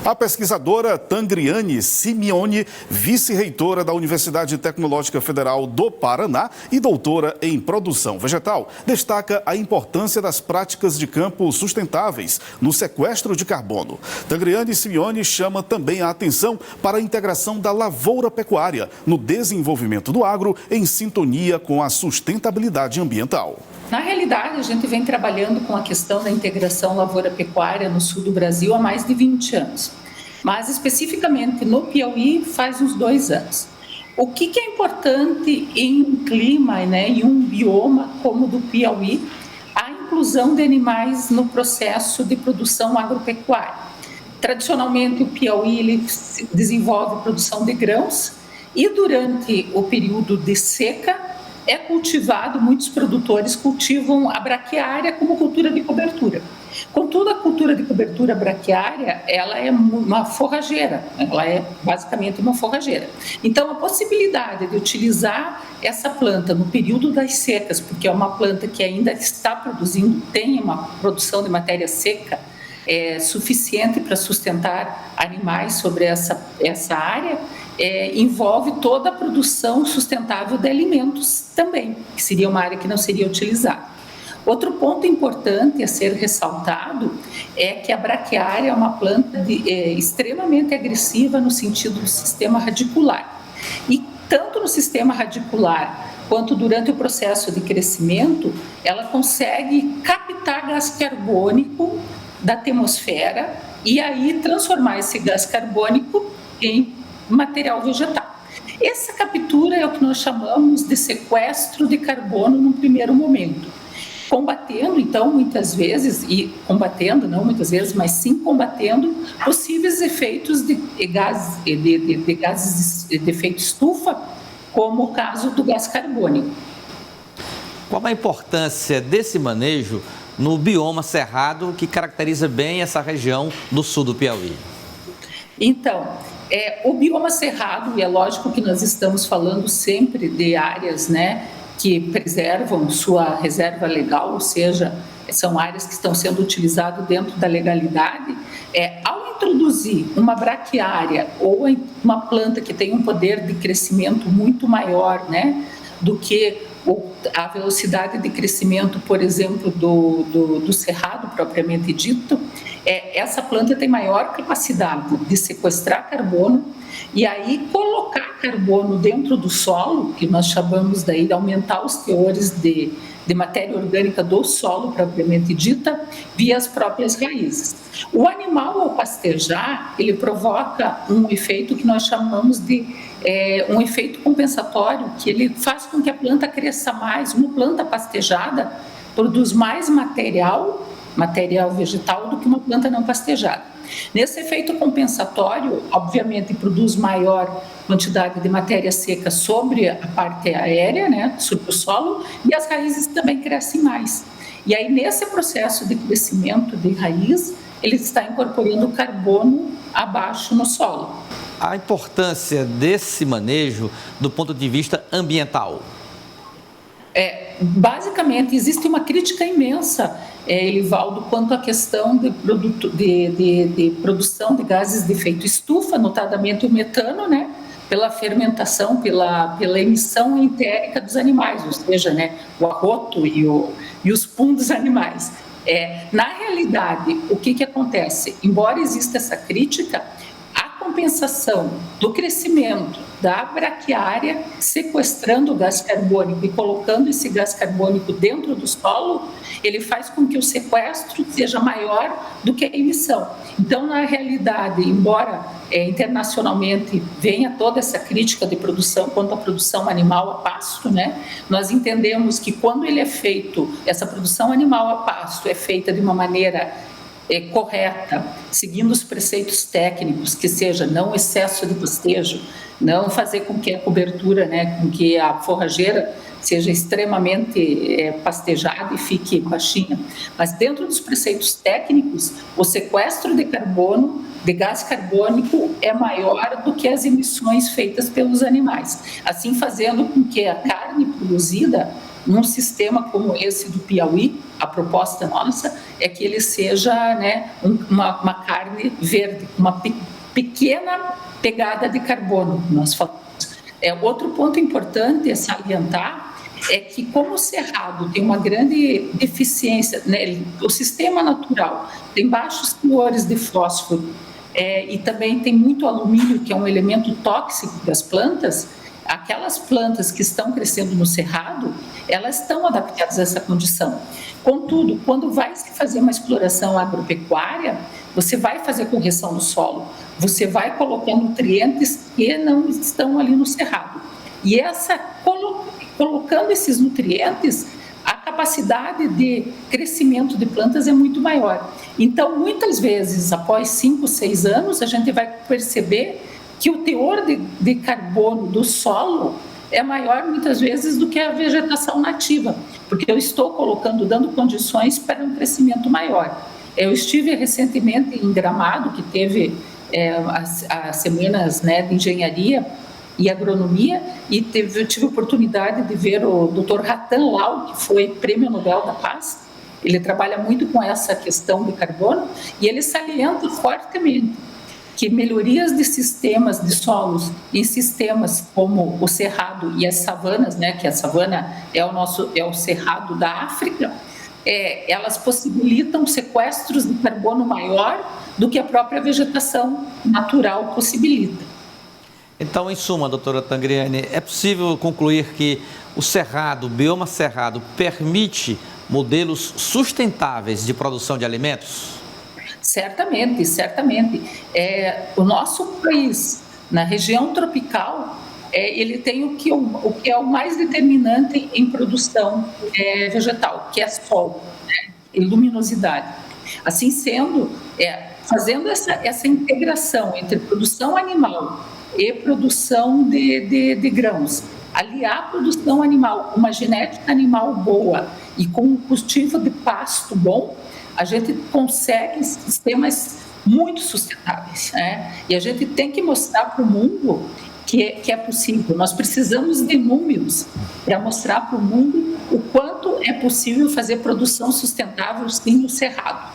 A pesquisadora Tangriane Simeone, vice-reitora da Universidade Tecnológica Federal do Paraná e doutora em produção vegetal, destaca a importância das práticas de campo sustentáveis no sequestro de carbono. Tangriane Simeone chama também a atenção para a integração da lavoura-pecuária no desenvolvimento do agro em sintonia com a sustentabilidade ambiental. Na realidade, a gente vem trabalhando com a questão da integração lavoura-pecuária no sul do Brasil há mais de 20 anos, mas especificamente no Piauí faz uns 2 anos. O que é importante em um clima, em um bioma como o do Piauí? A inclusão de animais no processo de produção agropecuária. Tradicionalmente, o Piauí ele desenvolve produção de grãos e durante o período de seca, muitos produtores cultivam a braquiária como cultura de cobertura. Contudo, a cultura de cobertura braquiária, ela é uma forrageira, ela é basicamente uma forrageira. Então, a possibilidade de utilizar essa planta no período das secas, porque é uma planta que ainda está produzindo, tem uma produção de matéria seca, suficiente para sustentar animais sobre essa área, envolve toda a produção sustentável de alimentos também, que seria uma área que não seria utilizada. Outro ponto importante a ser ressaltado é que a braquiária é uma planta extremamente agressiva no sentido do sistema radicular. E tanto no sistema radicular quanto durante o processo de crescimento, ela consegue captar gás carbônico da atmosfera e aí transformar esse gás carbônico em material vegetal. Essa captura é o que nós chamamos de sequestro de carbono num primeiro momento, combatendo, então, muitas vezes, combatendo possíveis efeitos de gases de efeito estufa, como o caso do gás carbônico. Qual a importância desse manejo no bioma cerrado que caracteriza bem essa região do sul do Piauí? Então, o bioma cerrado, e é lógico que nós estamos falando sempre de áreas, que preservam sua reserva legal, ou seja, são áreas que estão sendo utilizadas dentro da legalidade. Ao introduzir uma braquiária ou uma planta que tem um poder de crescimento muito maior, do que a velocidade de crescimento, por exemplo, do cerrado propriamente dito, essa planta tem maior capacidade de sequestrar carbono e aí colocar carbono dentro do solo, que nós chamamos daí de aumentar os teores de matéria orgânica do solo propriamente dita, via as próprias raízes. O animal, ao pastejar, ele provoca um efeito que nós chamamos de um efeito compensatório, que ele faz com que a planta cresça mais. Uma planta pastejada produz mais material vegetal do que uma planta não pastejada. Nesse efeito compensatório, obviamente, produz maior quantidade de matéria seca sobre a parte aérea, sobre o solo, e as raízes também crescem mais. E aí, nesse processo de crescimento de raiz, ele está incorporando carbono abaixo no solo. A importância desse manejo do ponto de vista ambiental? Basicamente, existe uma crítica imensa, Elivaldo, quanto à questão de produção de gases de efeito estufa, notadamente o metano, pela fermentação, pela emissão entérica dos animais, ou seja, o arroto e os pum dos animais. Na realidade, o que acontece? Embora exista essa crítica, a compensação do crescimento da braquiária, sequestrando o gás carbônico e colocando esse gás carbônico dentro do solo, ele faz com que o sequestro seja maior do que a emissão. Então, na realidade, embora internacionalmente venha toda essa crítica de produção quanto à produção animal a pasto, nós entendemos que quando ele é feito, essa produção animal a pasto é feita de uma maneira correta, seguindo os preceitos técnicos, que seja não excesso de pastejo, não fazer com que a cobertura, com que a forrageira seja extremamente pastejada e fique baixinha, mas dentro dos preceitos técnicos, o sequestro de carbono, de gás carbônico, é maior do que as emissões feitas pelos animais, assim fazendo com que a carne produzida num sistema como esse do Piauí, a proposta nossa é que ele seja, né, uma carne verde, uma pequena pegada de carbono, nós falamos. Outro ponto importante a salientar é que, como o cerrado tem uma grande deficiência, né, o sistema natural tem baixos teores de fósforo e também tem muito alumínio, que é um elemento tóxico das plantas, aquelas plantas que estão crescendo no cerrado, elas estão adaptadas a essa condição. Contudo, quando vai se fazer uma exploração agropecuária, você vai fazer correção do solo, você vai colocar nutrientes que não estão ali no cerrado. E colocando esses nutrientes, a capacidade de crescimento de plantas é muito maior. Então, muitas vezes, após 5, 6 anos, a gente vai perceber que o teor de carbono do solo é maior, muitas vezes, do que a vegetação nativa, porque eu estou dando condições para um crescimento maior. Eu estive recentemente em Gramado, que teve as semanas, né, de engenharia e agronomia, e eu tive a oportunidade de ver o Dr. Ratan Lal, que foi Prêmio Nobel da Paz. Ele trabalha muito com essa questão de carbono e ele salienta fortemente que melhorias de sistemas de solos em sistemas como o cerrado e as savanas, né, que a savana é o cerrado da África, elas possibilitam sequestros de carbono maior do que a própria vegetação natural possibilita. Então, em suma, doutora Tangriani, é possível concluir que o bioma cerrado, permite modelos sustentáveis de produção de alimentos? Certamente, certamente. O nosso país, na região tropical, ele tem o que é o mais determinante em produção vegetal, que é sol, né, e luminosidade. Assim sendo, fazendo essa integração entre produção animal e produção de grãos, aliar a produção animal com uma genética animal boa e com um cultivo de pasto bom, a gente consegue sistemas muito sustentáveis, né? E a gente tem que mostrar para o mundo que é possível. Nós precisamos de números para mostrar para o mundo o quanto é possível fazer produção sustentável sim no cerrado.